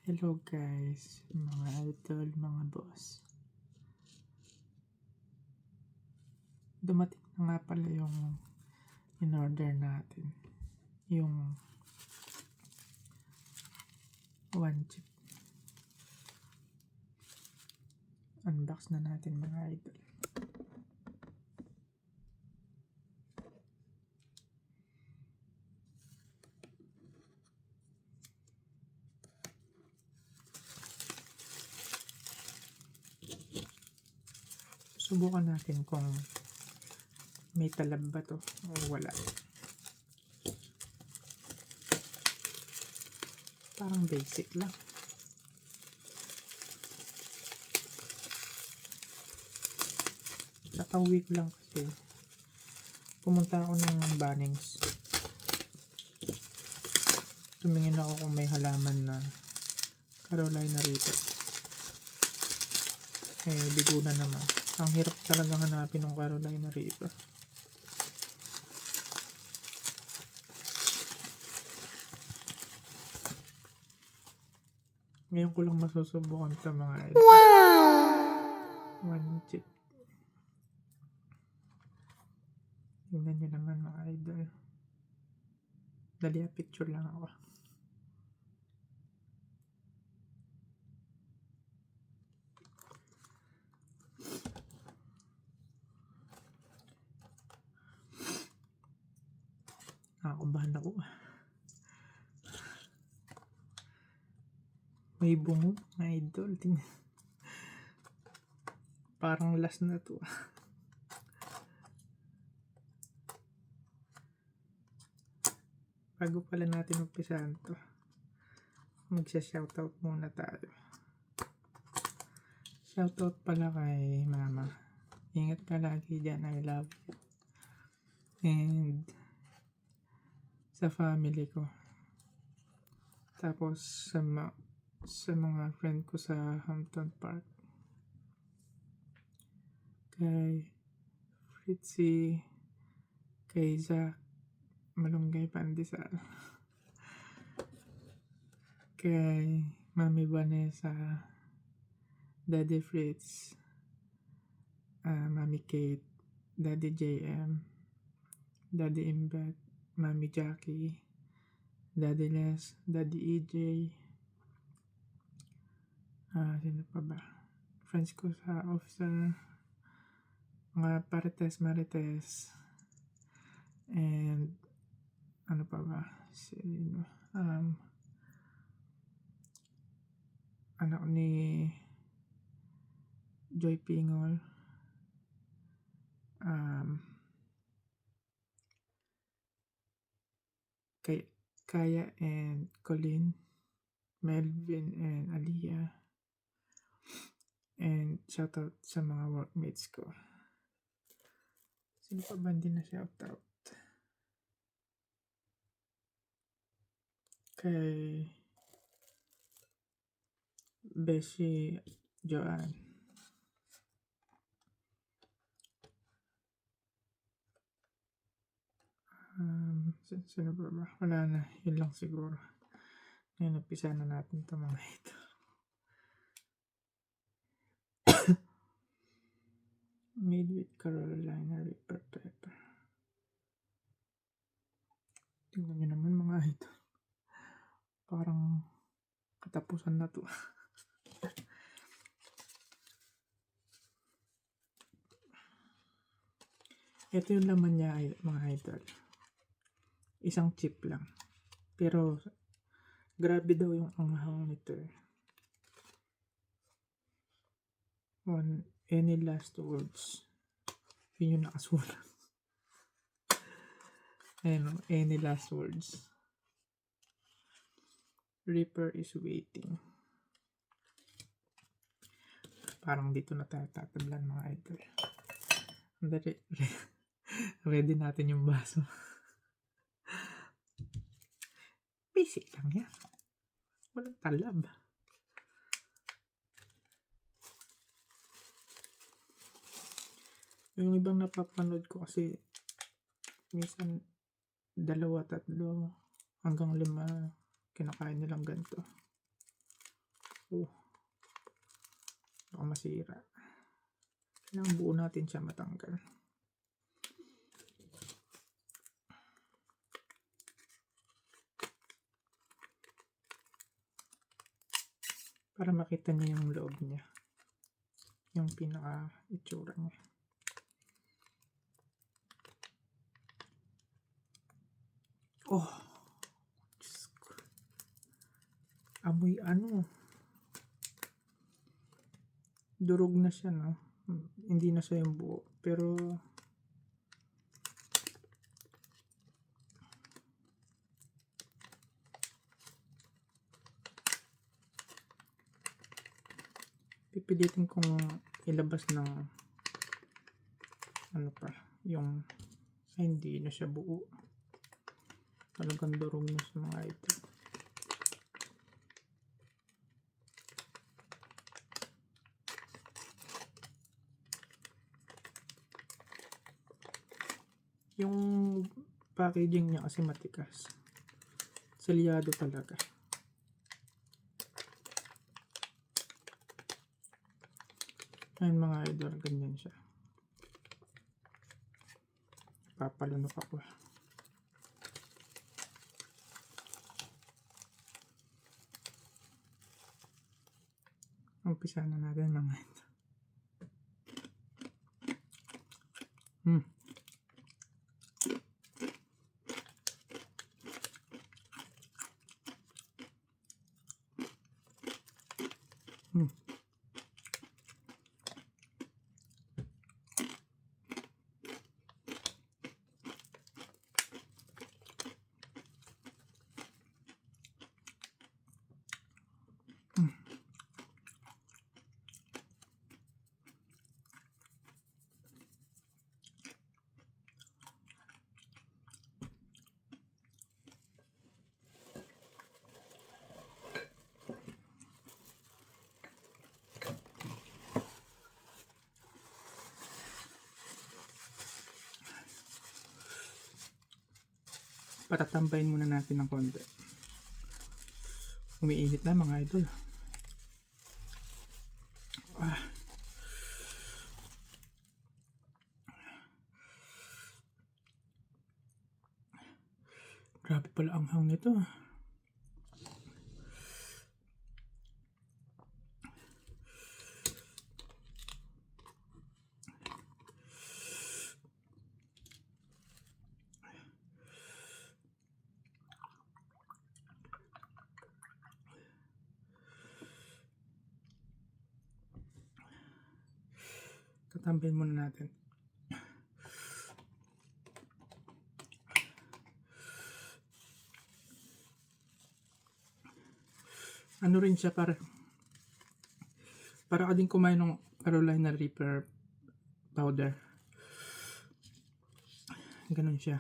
Hello guys, mga idol, mga boss. Dumating na nga pala yung in-order natin. Yung one chip. Unbox na natin mga idol. Subukan natin kung may talab ba to o wala. Parang basic lang. Nakawig lang kasi pumunta ako ng Bunnings. Tumingin ako kung may halaman na Carolina Reaper. Bigo na naman. Ang hirap talaga hanapin ng Carolina Reaper. Ngayon ko lang masusubukan ito mga idol. Wow! One chip. Tingnan nyo naman mga idol. Dali picture lang ako. Nakakabahan ako. May bungo mga idol. Tingnan. Parang last na to. Bago pala natin umpisahan to, magsa-shoutout muna tayo. Shoutout pala kay mama. Ingat ka lagi dyan. I love you. And sa family ko. Tapos sa mga friend ko sa Hampton Park. Kay Fritzy, kay Zach, Malunggay Pandesal, kay Mami Vanessa, Daddy Fritz, Mami Kate, Daddy JM, Daddy Imbet, Mami Jackie, Daddy Les, Daddy EJ, sino pa ba? Friends ko sa officer, mga Marites, and ano pa ba? Sino? Anak ni Joy Pingol, kay Kaya and Colin, Melvin and Aliyah, and shoutout sa mga workmates ko. Sino pa ba hindi na shoutout? Kay Beshi Joanne. Sino pa ba? Wala na. Yun lang siguro. Ngayon, napisa na natin ito mga ito. Made with Carolina Reaper pepper. Tingnan nyo naman mga ito. Parang katapusan na to. Ito yung laman niya mga idol. Isang chip lang. Pero grabe daw yung anghang nito. Any last words? Yun yung nakasulat. Ayun, any last words? Reaper is waiting. Parang dito na tayo tatablan mga idol. Ready natin yung baso. Basic lang yan. Walang talab. Yung ibang napapanood ko kasi minsan 2, 3 hanggang 5 kinakain nilang ganito. Naku, baka masira. Kailangan buo natin siya matanggal. Para makita niyo yung loob niya. Yung pinaka-itsura niya. Oh! Amoy ano. Durog na siya, no? Hindi na siya yung buo. Pero pipilitin kong ilabas ng ano pa, yung hindi na siya buo. Talagang durog na sa mga ito. Yung packaging niya kasi matikas. Selyado talaga. Ayun mga idol, ganyan siya. Papalunok ako. Umpisa na natin mga idol. Patatambayin muna natin ng konti. Umiinit na mga idol. Grabe pala ang hang nito. Tatambayin muna natin. Ano rin siya, para ka din kumain ng Carolina Reaper powder. Ganun siya.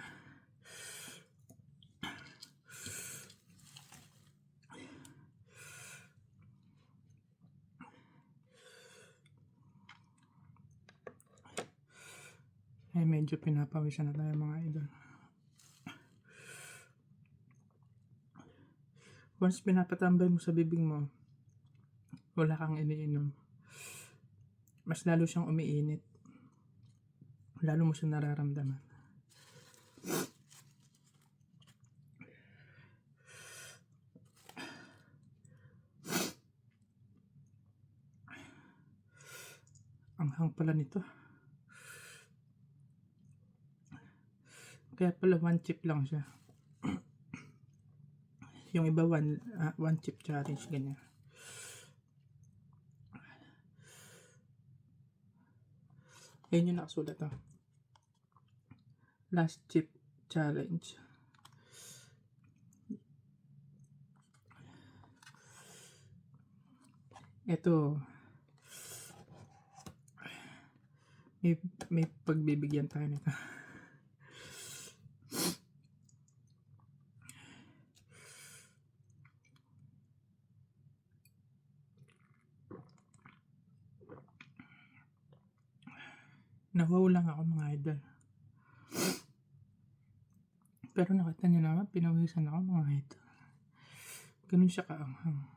Ay, medyo pinapawisan na tayo mga idol. Once pinapatambay mo sa bibig mo, wala kang iniinom, mas lalo siyang umiinit. Lalo mo siyang nararamdaman. Ang hang pala nito. Kaya pala one chip lang siya. Yung iba one chip challenge, ganyan. Ayun yung nakasulat, oh. Last chip challenge. Ito, may pagbibigyan tayo nito. Nawaw lang ako mga idol. Pero nakita nyo naman, pinawisan ako mga idol. Ganun siya kaanghang.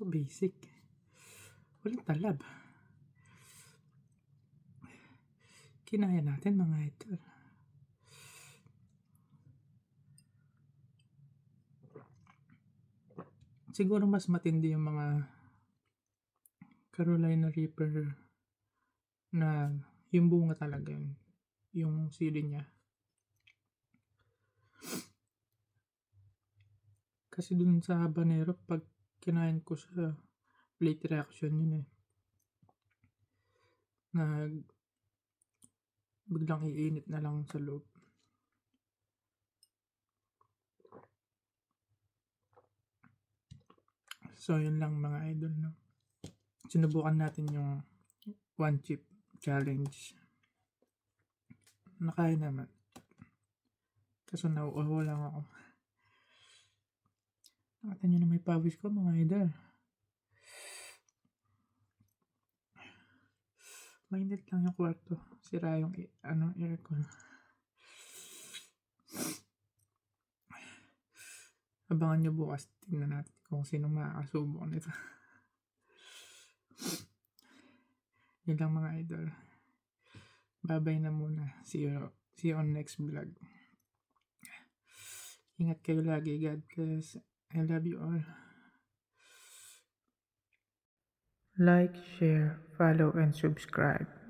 So basic. Walang talab. Kinaya natin mga idol. Siguro mas matindi yung mga Carolina Reaper na yung bunga talaga yun. Yung sili niya. Kasi dun sa habanero, pag kinain ko sa plate reaction yun eh. Biglang iinit na lang sa loob. So yun lang mga idol, no. Sinubukan natin yung one chip challenge. Nakaya naman. Kaso nauuhaw lang ako. Nakita nyo na may pawis ko mga idol. Mainit lang yung kwarto. Sira yung aircon. Abangan nyo bukas. Tingnan natin kung sino makakasubok nito. Yun lang mga idol. Bye-bye na muna. See you on next vlog. Ingat kayo lagi. God bless. I love you all. Like, share, follow, and subscribe.